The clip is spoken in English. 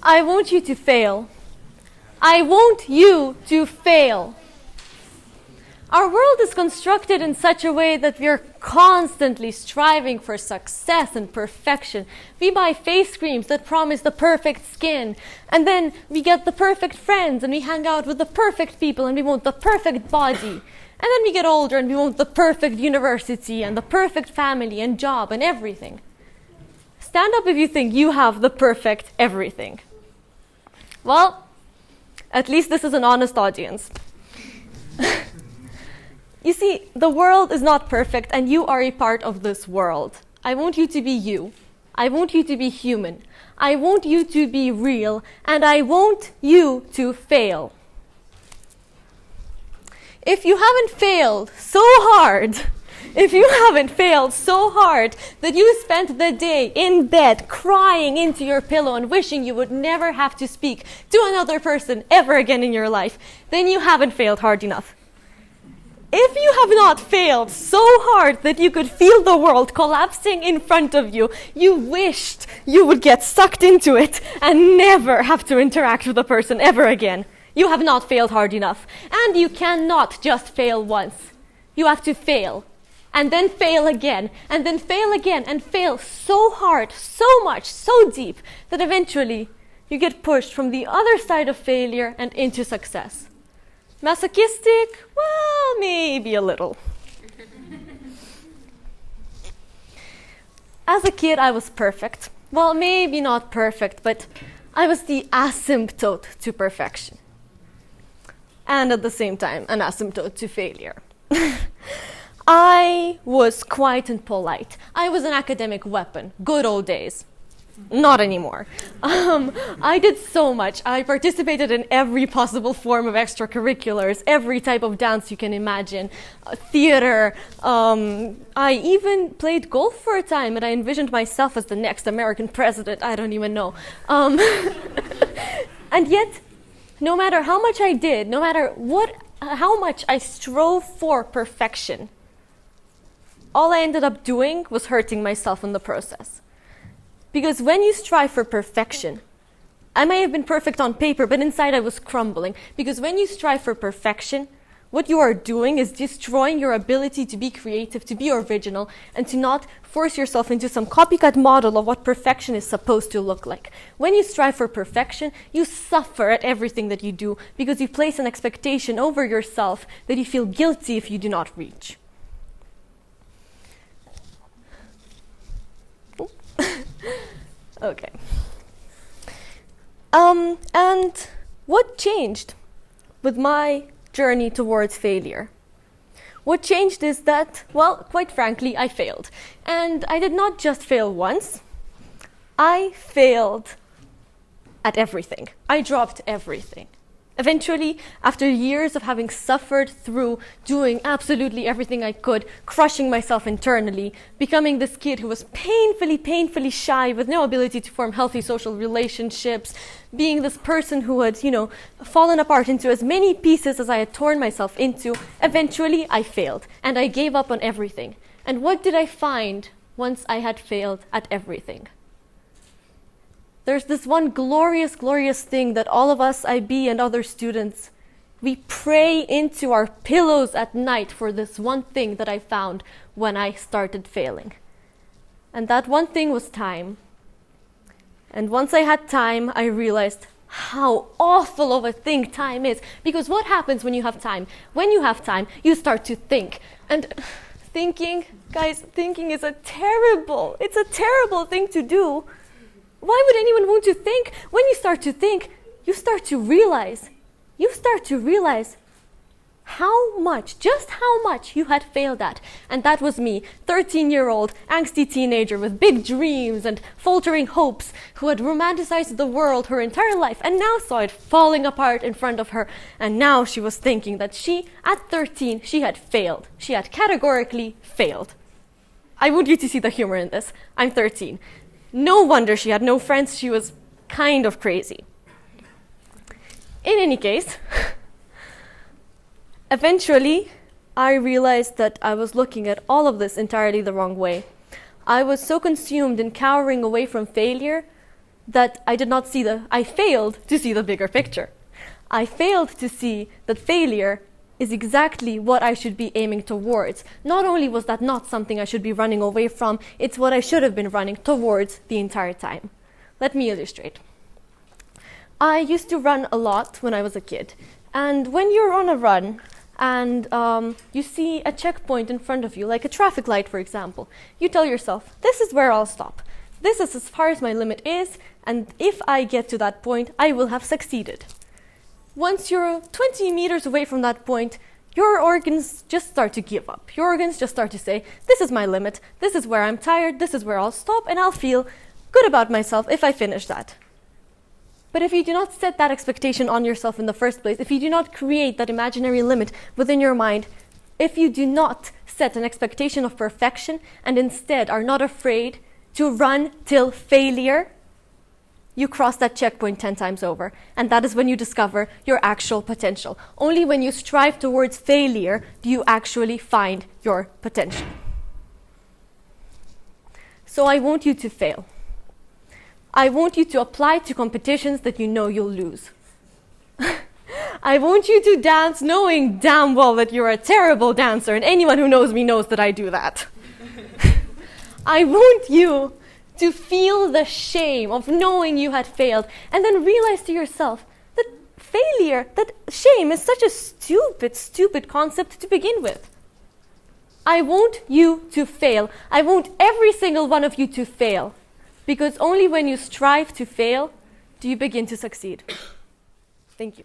I want you to fail. I want you to fail. Our world is constructed in such a way that we are constantly striving for success and perfection. We buy face creams that promise the perfect skin, and then we get the perfect friends, and we hang out with the perfect people, and we want the perfect body. And then we get older, and we want the perfect university, and the perfect family, and job, and everything. Stand up if you think you have the perfect everything. Well, at least this is an honest audience. You see, the world is not perfect, and you are a part of this world. I want you to be you. I want you to be human. I want you to be real, and I want you to fail. If you haven't failed so hard, that you spent the day in bed crying into your pillow and wishing you would never have to speak to another person ever again in your life, then you haven't failed hard enough. If you have not failed so hard that you could feel the world collapsing in front of you, you wished you would get sucked into it and never have to interact with a person ever again, you have not failed hard enough. And you cannot just fail once. You have to fail, and then fail again, and then fail again, and fail so hard, so much, so deep, that eventually you get pushed from the other side of failure and into success. Masochistic? Well, maybe a little. As a kid, I was perfect. Well, maybe not perfect, but I was the asymptote to perfection. And at the same time, an asymptote to failure. I was quiet and polite. I was an academic weapon. Good old days. Not anymore. I did so much. I participated in every possible form of extracurriculars, every type of dance you can imagine, theater. I even played golf for a time, and I envisioned myself as the next American president. I don't even know. And yet, no matter how much I did, no matter how much I strove for perfection, all I ended up doing was hurting myself in the process. Because when you strive for perfection, I may have been perfect on paper, but inside I was crumbling. Because when you strive for perfection, what you are doing is destroying your ability to be creative, to be original, and to not force yourself into some copycat model of what perfection is supposed to look like. When you strive for perfection, you suffer at everything that you do because you place an expectation over yourself that you feel guilty if you do not reach. Okay. And what changed with my journey towards failure? What changed is that, well, quite frankly, I failed. And I did not just fail once. I failed at everything. I dropped everything. Eventually, after years of having suffered through doing absolutely everything I could, crushing myself internally, becoming this kid who was painfully shy with no ability to form healthy social relationships, being this person who had, fallen apart into as many pieces as I had torn myself into, eventually I failed and I gave up on everything. And what did I find once I had failed at everything? There's this one glorious thing that all of us, IB and other students, we pray into our pillows at night for this one thing that I found when I started failing. And that one thing was time. And once I had time, I realized how awful of a thing time is. Because what happens when you have time? When you have time, you start to think. And thinking is a terrible thing to do. Why would anyone want to think? When you start to think, you start to realize how much you had failed at. And that was me, 13-year-old, angsty teenager with big dreams and faltering hopes, who had romanticized the world her entire life and now saw it falling apart in front of her. And now she was thinking that at 13, she had failed. She had categorically failed. I want you to see the humor in this. I'm 13. No wonder she had no friends. She was kind of crazy. In any case, eventually, I realized that I was looking at all of this entirely the wrong way. I was so consumed in cowering away from failure that I failed to see the bigger picture. I failed to see that failure is exactly what I should be aiming towards. Not only was that not something I should be running away from, it's what I should have been running towards the entire time. Let me illustrate. I used to run a lot when I was a kid. And when you're on a run and you see a checkpoint in front of you, like a traffic light, for example, you tell yourself, this is where I'll stop. This is as far as my limit is, and if I get to that point, I will have succeeded. Once you're 20 meters away from that point, your organs just start to give up. Your organs just start to say, this is my limit, this is where I'm tired, this is where I'll stop, and I'll feel good about myself if I finish that. But if you do not set that expectation on yourself in the first place, if you do not create that imaginary limit within your mind, if you do not set an expectation of perfection and instead are not afraid to run till failure, you cross that checkpoint 10 times over. And that is when you discover your actual potential. Only when you strive towards failure do you actually find your potential. So I want you to fail. I want you to apply to competitions that you know you'll lose. I want you to dance knowing damn well that you're a terrible dancer, and anyone who knows me knows that I do that. I want you to feel the shame of knowing you had failed, and then realize to yourself that failure, that shame is such a stupid concept to begin with. I want you to fail. I want every single one of you to fail. Because only when you strive to fail do you begin to succeed. Thank you.